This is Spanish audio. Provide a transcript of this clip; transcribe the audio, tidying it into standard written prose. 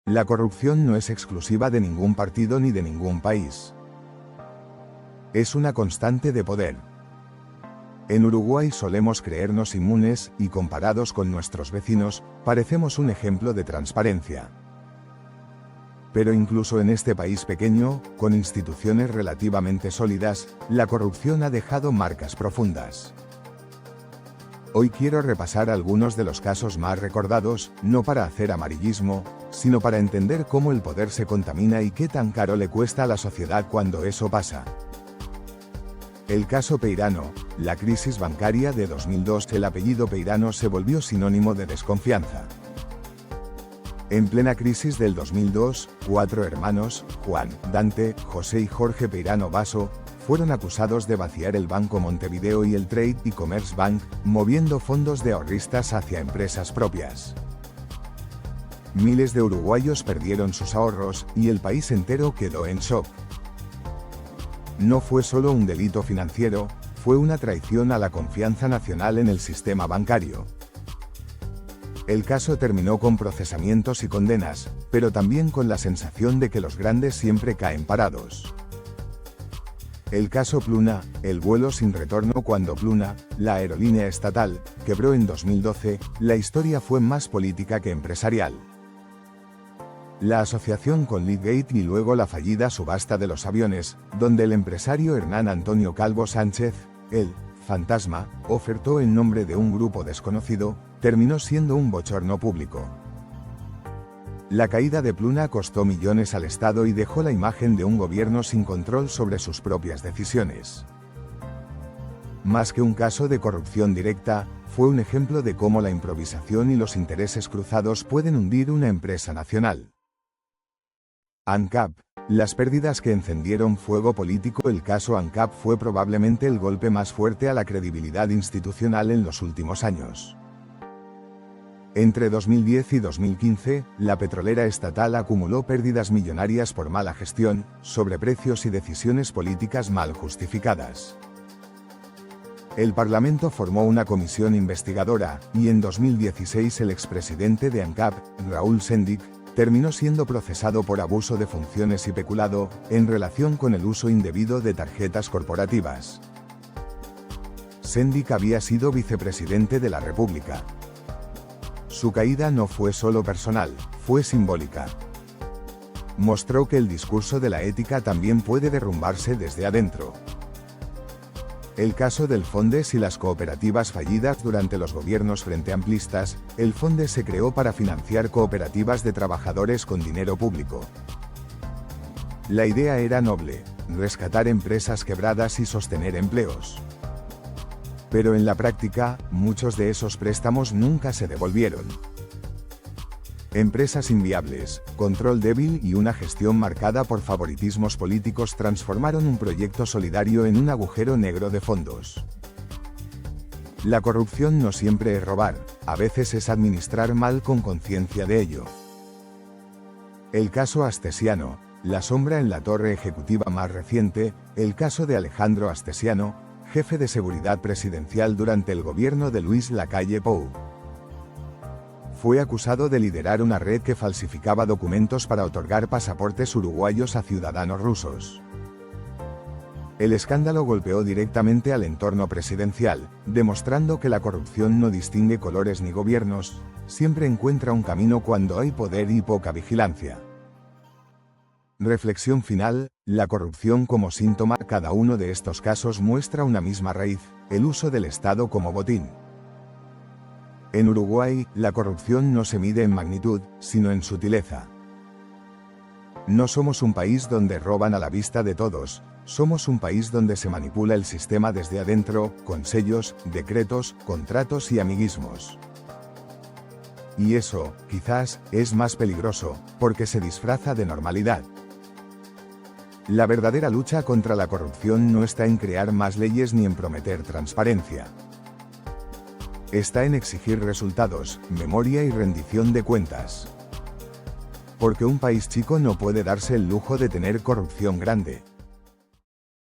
La corrupción no es exclusiva de ningún partido ni de ningún país. Es una constante de poder. En Uruguay solemos creernos inmunes y, comparados con nuestros vecinos, parecemos un ejemplo de transparencia. Pero incluso en este país pequeño, con instituciones relativamente sólidas, la corrupción ha dejado marcas profundas. Hoy quiero repasar algunos de los casos más recordados, no para hacer amarillismo, sino para entender cómo el poder se contamina y qué tan caro le cuesta a la sociedad cuando eso pasa. El caso Peirano, la crisis bancaria de 2002. El apellido Peirano se volvió sinónimo de desconfianza. En plena crisis del 2002, 4 hermanos, Juan, Dante, José y Jorge Peirano Basso, fueron acusados de vaciar el Banco Montevideo y el Trade y Commerce Bank, moviendo fondos de ahorristas hacia empresas propias. Miles de uruguayos perdieron sus ahorros, y el país entero quedó en shock. No fue solo un delito financiero, fue una traición a la confianza nacional en el sistema bancario. El caso terminó con procesamientos y condenas, pero también con la sensación de que los grandes siempre caen parados. El caso Pluna, el vuelo sin retorno. Cuando Pluna, la aerolínea estatal, quebró en 2012, la historia fue más política que empresarial. La asociación con Leadgate y luego la fallida subasta de los aviones, donde el empresario Hernán Antonio Calvo Sánchez, el fantasma, ofertó en nombre de un grupo desconocido, terminó siendo un bochorno público. La caída de Pluna costó millones al Estado y dejó la imagen de un gobierno sin control sobre sus propias decisiones. Más que un caso de corrupción directa, fue un ejemplo de cómo la improvisación y los intereses cruzados pueden hundir una empresa nacional. ANCAP, las pérdidas que encendieron fuego político. El caso ANCAP fue probablemente el golpe más fuerte a la credibilidad institucional en los últimos años. Entre 2010 y 2015, la petrolera estatal acumuló pérdidas millonarias por mala gestión, sobreprecios y decisiones políticas mal justificadas. El Parlamento formó una comisión investigadora, y en 2016 el expresidente de ANCAP, Raúl Sendic, terminó siendo procesado por abuso de funciones y peculado, en relación con el uso indebido de tarjetas corporativas. Sendic había sido vicepresidente de la República. Su caída no fue solo personal, fue simbólica. Mostró que el discurso de la ética también puede derrumbarse desde adentro. El caso del Fondes y las cooperativas fallidas. Durante los gobiernos frente amplistas, el Fondes se creó para financiar cooperativas de trabajadores con dinero público. La idea era noble: rescatar empresas quebradas y sostener empleos. Pero en la práctica, muchos de esos préstamos nunca se devolvieron. Empresas inviables, control débil y una gestión marcada por favoritismos políticos transformaron un proyecto solidario en un agujero negro de fondos. La corrupción no siempre es robar, a veces es administrar mal con conciencia de ello. El caso Astesiano, la sombra en la torre ejecutiva más reciente. El caso de Alejandro Astesiano, jefe de seguridad presidencial durante el gobierno de Luis Lacalle Pou. Fue acusado de liderar una red que falsificaba documentos para otorgar pasaportes uruguayos a ciudadanos rusos. El escándalo golpeó directamente al entorno presidencial, demostrando que la corrupción no distingue colores ni gobiernos, siempre encuentra un camino cuando hay poder y poca vigilancia. Reflexión final: la corrupción como síntoma. Cada uno de estos casos muestra una misma raíz: el uso del Estado como botín. En Uruguay, la corrupción no se mide en magnitud, sino en sutileza. No somos un país donde roban a la vista de todos, somos un país donde se manipula el sistema desde adentro, con sellos, decretos, contratos y amiguismos. Y eso, quizás, es más peligroso, porque se disfraza de normalidad. La verdadera lucha contra la corrupción no está en crear más leyes ni en prometer transparencia. Está en exigir resultados, memoria y rendición de cuentas. Porque un país chico no puede darse el lujo de tener corrupción grande.